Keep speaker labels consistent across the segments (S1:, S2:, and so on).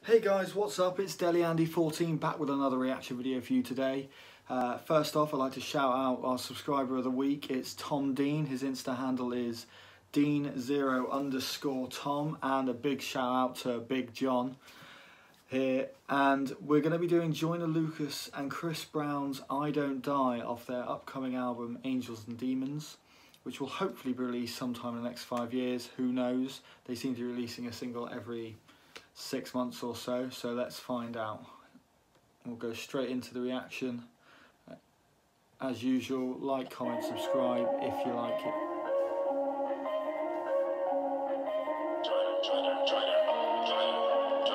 S1: Hey guys, what's up? It's DeliAndy14 back with another reaction video for you today. First off, I'd like to shout out our subscriber of the week. It's Tom Dean. His Insta handle is Dean0_Tom, and a big shout out to Big John here. And we're going to be doing Joyner Lucas and Chris Brown's I Don't Die off their upcoming album Angels and Demons, which will hopefully be released sometime in the next 5 years. Who knows? They seem to be releasing a single every 6 months or so, so let's find out. We'll go straight into the reaction. As usual, like, comment, subscribe if you like it.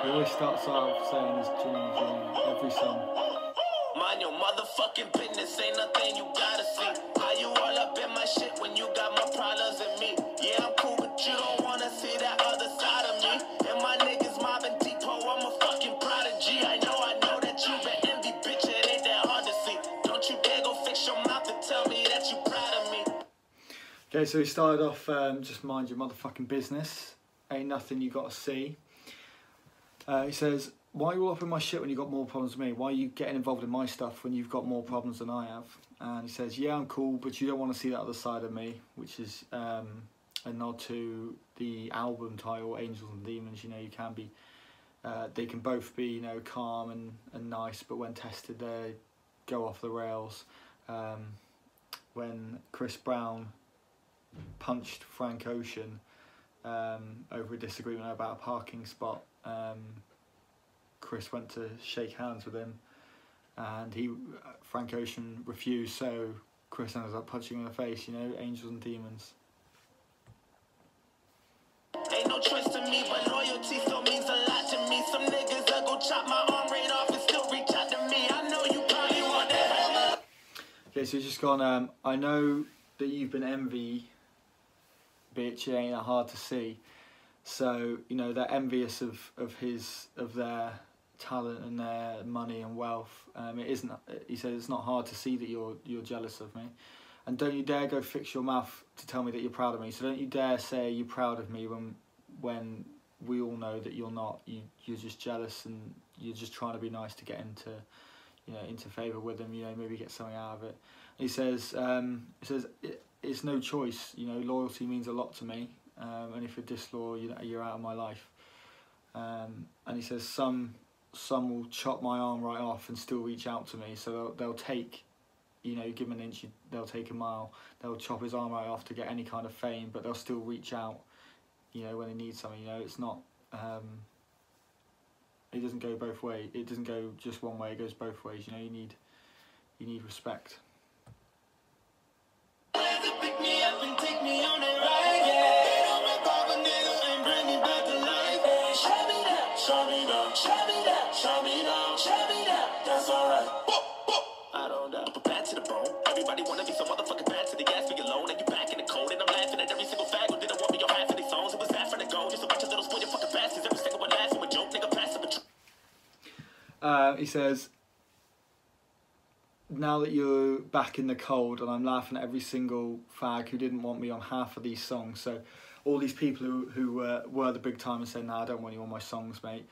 S1: He always starts off saying his Joyner, every song.
S2: Mind your motherfucking business, ain't nothing you gotta see. How you all up in my shit when you got more problems than me? Yeah, I'm cool, but you don't wanna see that other side of me. And my niggas mobbing depot, I'm a fucking prodigy. I know that you been envy, bitch, it ain't that hard to see. Don't you dare go fix your mouth and tell me that you proud of me.
S1: Okay, so he started off, just mind your motherfucking business, ain't nothing you gotta see. He says, why are you all up in my shit when you got more problems than me? Why are you getting involved in my stuff when you've got more problems than I have? And he says, yeah, I'm cool, but you don't want to see that other side of me, which is a nod to the album title, Angels and Demons. You know, you can be, they can both be, you know, calm and nice, but when tested, they go off the rails. When Chris Brown punched Frank Ocean over a disagreement about a parking spot, Chris went to shake hands with him, and Frank Ocean refused, so Chris ended up punching him in the face. You know, Angels and Demons.
S2: Ain't no choice to me, but loyalty still means a lot to me. Some niggas that go chop my arm right off and still reach out to me. I know you probably want that.
S1: Okay, so he's just gone, I know that you've been envy, bitch, it ain't that hard to see. So, you know, they're envious of their talent and their money and wealth. It isn't. He said it's not hard to see that you're jealous of me, and don't you dare go fix your mouth to tell me that you're proud of me. So don't you dare say you're proud of me when we all know that you're not. You're just jealous and you're just trying to be nice to get into favour with them. You know, maybe get something out of it. He says it's no choice. You know, loyalty means a lot to me. And if you're disloyal, you're out of my life. And he says some will chop my arm right off and still reach out to me. So they'll take, you know, give him an inch, they'll take a mile. They'll chop his arm right off to get any kind of fame, but they'll still reach out, you know, when they need something. You know, it's not. It doesn't go both ways. It doesn't go just one way. It goes both ways. You know, you need respect.
S2: That's alright. I don't know. Bad to the bone. Everybody wanna be so motherfucking bad to the gas for your loan. And you back in the cold. And I'm laughing at every single fag who didn't want me on half of these songs. It was bad for the goal. Just a bunch of little spoiled fucking bastards. Every single one laughing with joke. Nigga pass up a
S1: He says, now that you're back in the cold, and I'm laughing at every single fag who didn't want me on half of these songs. So all these people who were the big time and said, nah, I don't want you on my songs, mate.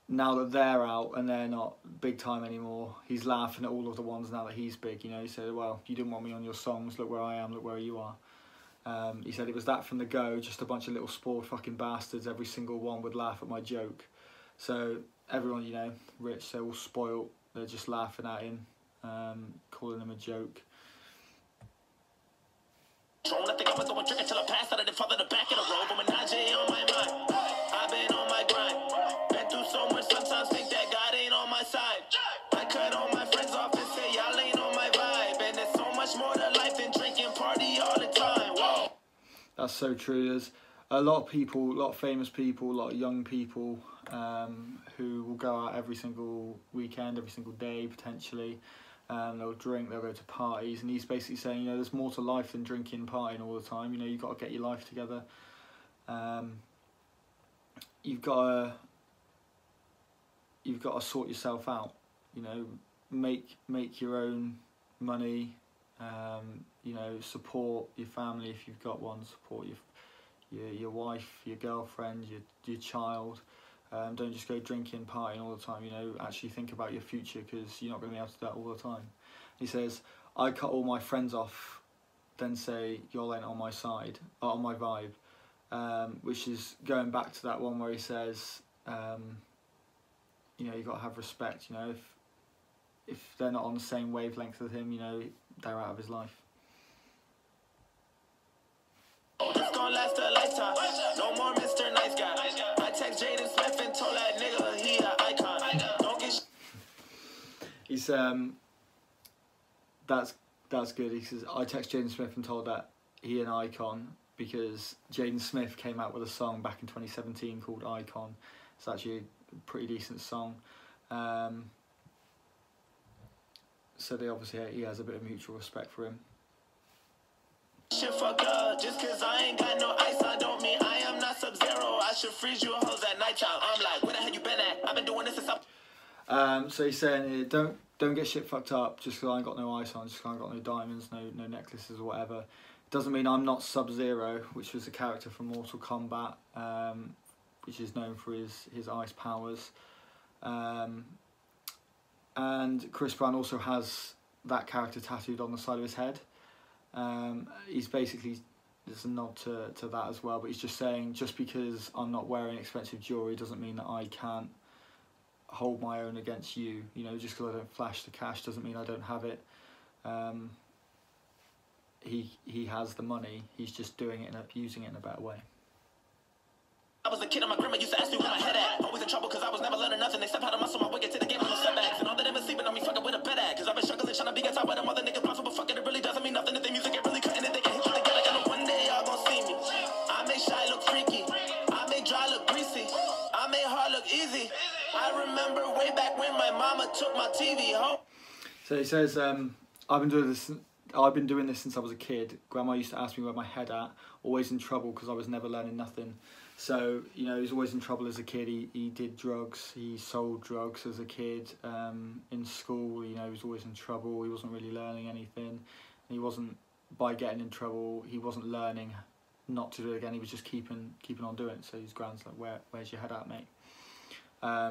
S1: Now that they're out and they're not big time anymore, he's laughing at all of the ones now that he's big. You know, he said, well, you didn't want me on your songs, look where I am, look where you are. He said it was that from the go, just a bunch of little spoiled fucking bastards, every single one would laugh at my joke. So everyone, you know, rich, they're all spoiled, they're just laughing at him, calling him a joke.
S2: I think I was going drinking till I passed out and then fall in the back of the road. But menage on my mind, I've been on my grind. Been through so much, sometimes think that God ain't on my side. I cut all my friends off and say y'all ain't on my vibe. And there's so much more to life than drinking, party all the time. Whoa.
S1: That's so true. There's a lot of people, a lot of famous people, a lot of young people who will go out every single weekend, every single day potentially. They'll drink, they'll go to parties, and he's basically saying, you know, there's more to life than drinking and partying all the time. You know, you've got to get your life together. You've got to sort yourself out. You know, make your own money. You know, support your family if you've got one. Support your wife, your girlfriend, your child. Don't just go drinking, partying all the time. You know, actually think about your future, because you're not going to be able to do that all the time. He says, I cut all my friends off, then say y'all ain't on my side, or on my vibe, which is going back to that one where he says, you know, you got to have respect. You know, if they're not on the same wavelength with him, you know, they're out of his life.
S2: It's gonna last a lifetime. No more Mr. Nice Guy. I text Jaden Smith and told that nigga he an icon. Don't get
S1: He's that's good. He says, I text Jaden Smith and told that he an icon, because Jaden Smith came out with a song back in 2017 called Icon. It's actually a pretty decent song. So they obviously, he has a bit of mutual respect for him.
S2: shit fuck up. Just cause I ain't got no ice, I don't mean I am not Sub-Zero. I should freeze you hoes at night time. I'm like, where the hell you been at? I've been doing this since
S1: So he's saying here, don't get shit fucked up just because I ain't got no ice on, just because I ain't got no diamonds, no necklaces or whatever. Doesn't mean I'm not Sub-Zero, which was a character from Mortal Kombat, which is known for his ice powers. And Chris Brown also has that character tattooed on the side of his head. He's basically, there's a nod to that as well, but he's just saying, just because I'm not wearing expensive jewellery doesn't mean that I can't hold my own against you. You know, just because I don't flash the cash doesn't mean I don't have it. He has the money, he's just doing it using it in a better way.
S2: I was a kid and my grandma used to ask me where my head at. Always in trouble cause I was never learning nothing except how to muscle my way into the game with no setbacks. And all that ever sleeping on me fucking with a bed at. Cause I've been struggling trying to be on top of them other niggas possible. Fucking it really doesn't mean nothing if the music ain't really cutting it. They can hit you together. I know one day y'all gon' see me. I make shy look freaky. I make dry look greasy. I make hard look easy. I remember way back when my mama took my TV home.
S1: So he says, I've been doing this since I was a kid. Grandma used to ask me where my head at, always in trouble because I was never learning nothing. So, you know, he was always in trouble as a kid. He did drugs, he sold drugs as a kid. In school, you know, he was always in trouble. He wasn't really learning anything. He wasn't, by getting in trouble, he wasn't learning not to do it again. He was just keeping on doing it. So his grand's like, where's your head at, mate?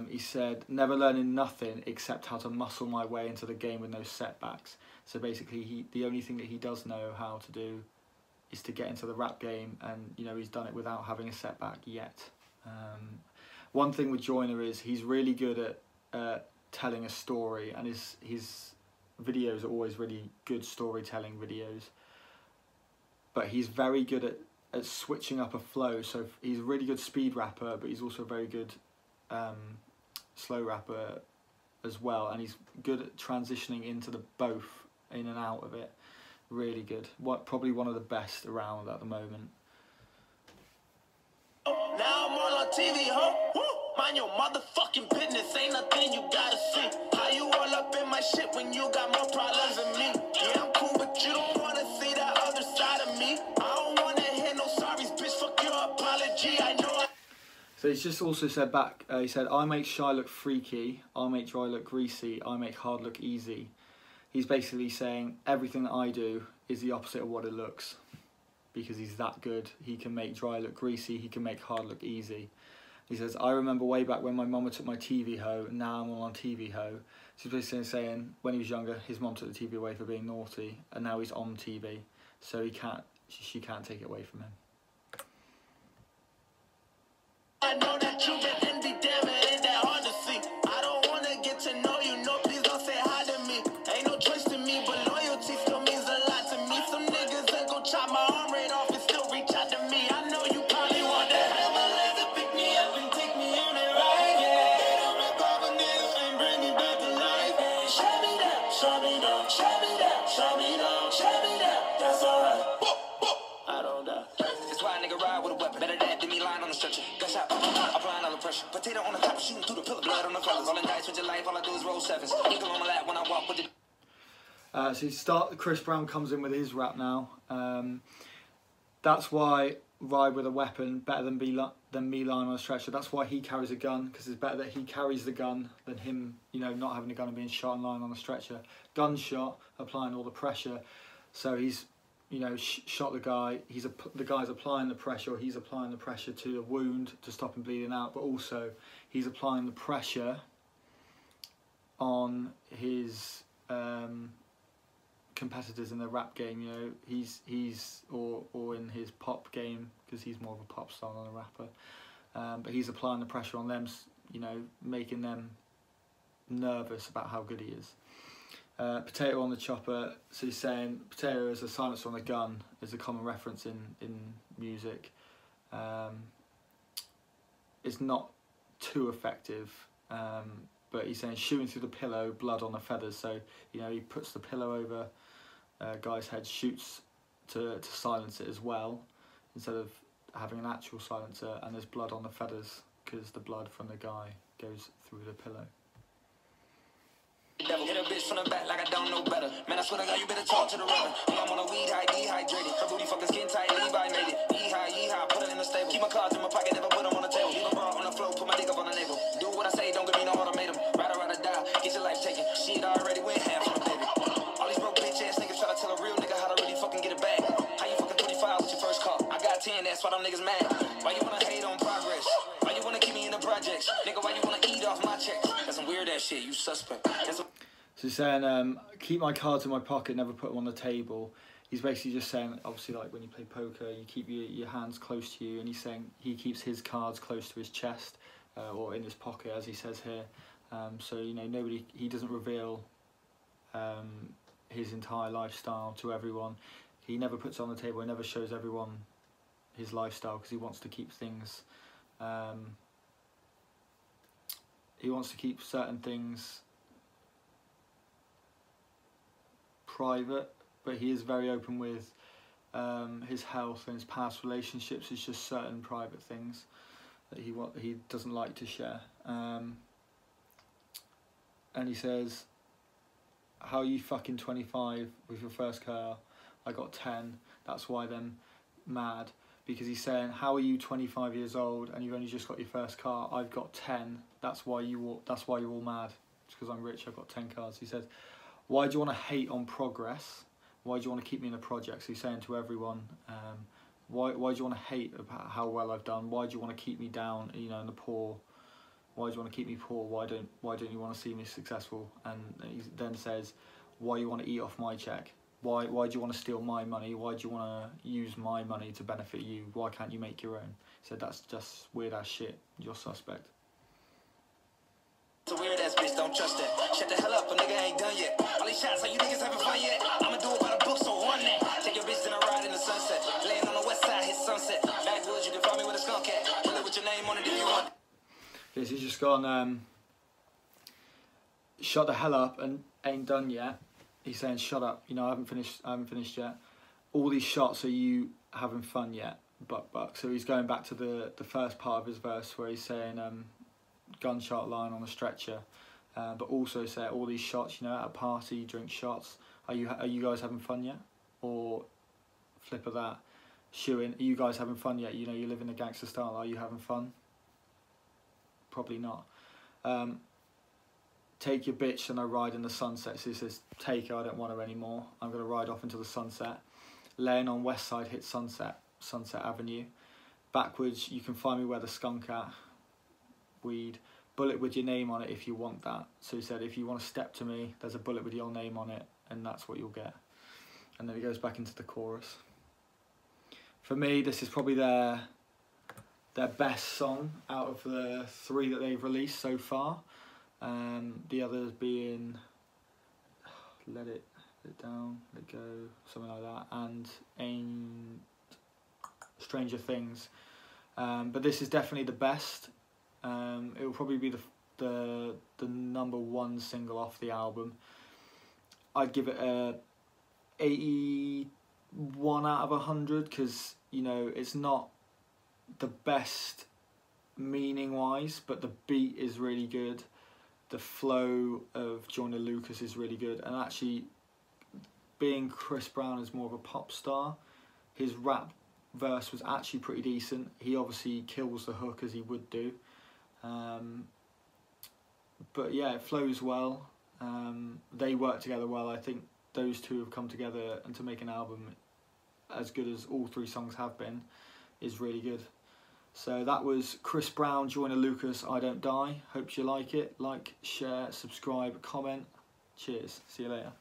S1: He said, never learning nothing except how to muscle my way into the game with no setbacks. So basically, the only thing that he does know how to do is to get into the rap game, and you know, he's done it without having a setback yet. One thing with Joyner is he's really good at telling a story, and his videos are always really good storytelling videos. But he's very good at switching up a flow. So he's a really good speed rapper, but he's also a very good slow rapper as well, and he's good at transitioning into the both, in and out of it. Really good. Probably one of the best around at the moment.
S2: Now I'm all on TV, huh? Woo! Mind your motherfucking business, ain't nothing you gotta see. How you all up in my shit when you got more problems than me? Yeah, I'm cool, but you don't wanna see that other side of me. I don't wanna hear no sorries, bitch, fuck your apology. I know I...
S1: So he's just also said back, he said, I make shy look freaky, I make dry look greasy, I make hard look easy. He's basically saying everything that I do is the opposite of what it looks, because he's that good. He can make dry look greasy, he can make hard look easy. He says, I remember way back when my mama took my TV hoe, now I'm on TV hoe. So he's basically saying when he was younger, his mom took the TV away for being naughty, and now he's on TV, so she can't take it away from him.
S2: I know that you've been envy, damn it, ain't that hard to see. I don't wanna get to know you, no, please don't say hi to me. Ain't no choice to me, but loyalty still means a lot to me. Some niggas that go chop my arm right off and still reach out to me. I know you probably want that ambulance to pick me up and take me on that ride. Yeah, they don't rip off a nigga and bring me back to life. Show me that, show me that, show me that, show me that, show me that. That's alright. I don't die. That's why a nigga ride with a weapon. Better that than me lying on the stretcher. Gunshot, applying all the pressure. Potato on the top, shooting through the pillar. Blood on the colors. All in dice with your life. All I do is roll sevens. Eagle on my lap when I walk with the...
S1: So Chris Brown comes in with his rap now. That's why ride with a weapon better than me lying on a stretcher. That's why he carries a gun, because it's better that he carries the gun than him, you know, not having a gun and being shot and lying on a stretcher. Gunshot, applying all the pressure. So he's you know, shot the guy. The guy's applying the pressure, or he's applying the pressure to the wound to stop him bleeding out, but also he's applying the pressure on his competitors in the rap game. You know, he's or in his pop game, because he's more of a pop star than a rapper. But he's applying the pressure on them, you know, making them nervous about how good he is. Potato on the chopper. So he's saying potato is a silencer on a gun, is a common reference in music. It's not too effective, but he's saying shooting through the pillow, blood on the feathers. So, you know, he puts the pillow over a guy's head, shoots to silence it as well, instead of having an actual silencer, and there's blood on the feathers because the blood from the guy goes through the pillow.
S2: Devil hit a bitch from the back like I don't know better. Man, I swear to God, you better talk to the rubber. Yeah, I'm on a weed high, dehydrated. Her booty fucking skin tight, Levi made it. Yeehaw, put it in the stable. Keep my cards in my pocket, never put them on the table. Leave a bra on the floor, put my dick up on the navel. Do what I say, don't give me no ultimatum. Ride or die, get your life taken. Shit already went half on the baby. All these broke bitch ass niggas try to tell a real nigga how to really fucking get it back. How you fucking 25 with your first car? I got 10, that's why them niggas mad. Why you wanna hate on progress? Why you wanna keep me in the projects? Nigga, why you wanna eat off my checks? That's some weird ass shit, you suspect.
S1: So he's saying, keep my cards in my pocket, never put them on the table. He's basically just saying, obviously, like when you play poker, you keep your hands close to you, and he's saying he keeps his cards close to his chest, or in his pocket, as he says here. So, you know, he doesn't reveal his entire lifestyle to everyone. He never puts it on the table, he never shows everyone his lifestyle, because he wants to keep things, he wants to keep certain things private, but he is very open with his health and his past relationships. It's just certain private things that he doesn't like to share. And he says, how are you fucking 25 with your first car? I got 10. That's why them mad. Because he's saying, how are you 25 years old and you've only just got your first car? I've got 10. That's why you're all mad. It's because I'm rich, I've got 10 cars. He says, why do you want to hate on progress? Why do you want to keep me in a project? So he's saying to everyone, why do you want to hate about how well I've done? Why do you want to keep me down, you know, in the poor? Why do you want to keep me poor? Why don't you want to see me successful? And he then says, why do you want to eat off my check? Why do you want to steal my money? Why do you want to use my money to benefit you? Why can't you make your own? He said, that's just weird ass shit. You're suspect.
S2: It's a weird ass bitch, don't trust that. Shut the hell up, a nigga ain't done yet. All these shots, are you niggas having fun yet? I'ma do it by the book, so run that. Take your bitch in a ride in the sunset. Laying on the west side, hit sunset. Backwoods, you can find me with a skunk cat. Pull it with your name on it if you want.
S1: Yes, he's just gone, shut the hell up and ain't done yet. He's saying, shut up, you know, I haven't finished yet. All these shots, are you having fun yet? Buck. So he's going back to the first part of his verse where he's saying, gunshot lying on a stretcher, but also say all these shots, you know, at a party you drink shots. Are you guys having fun yet? Or flip of that, shooting, are you guys having fun yet? You know, you live in a gangster style, are you having fun? Probably not. Take your bitch and I ride in the sunset. So he says, take her, I don't want her anymore. I'm gonna ride off into the sunset. Laying on West Side, hit Sunset Avenue. Backwards, you can find me where the skunk at. Weed. Bullet with your name on it if you want that. So he said, if you want to step to me, there's a bullet with your name on it, and that's what you'll get. And then he goes back into the chorus. For me, this is probably their best song out of the 3 that they've released so far. The others being Let It Down, Let Go, something like that, and Ain't Stranger Things. But this is definitely the best. It will probably be the number 1 single off the album. I'd give it a 81 out of 100 because, you know, it's not the best meaning wise, but the beat is really good. The flow of Joyner Lucas is really good, and actually being Chris Brown is more of a pop star, his rap verse was actually pretty decent. He obviously kills the hook as he would do. But yeah, it flows well. They work together well. I think those two have come together and to make an album as good as all 3 songs have been, is really good. So that was Chris Brown, Joyner Lucas, I Don't Die. Hope you like it. Like, share, subscribe, comment. Cheers. See you later.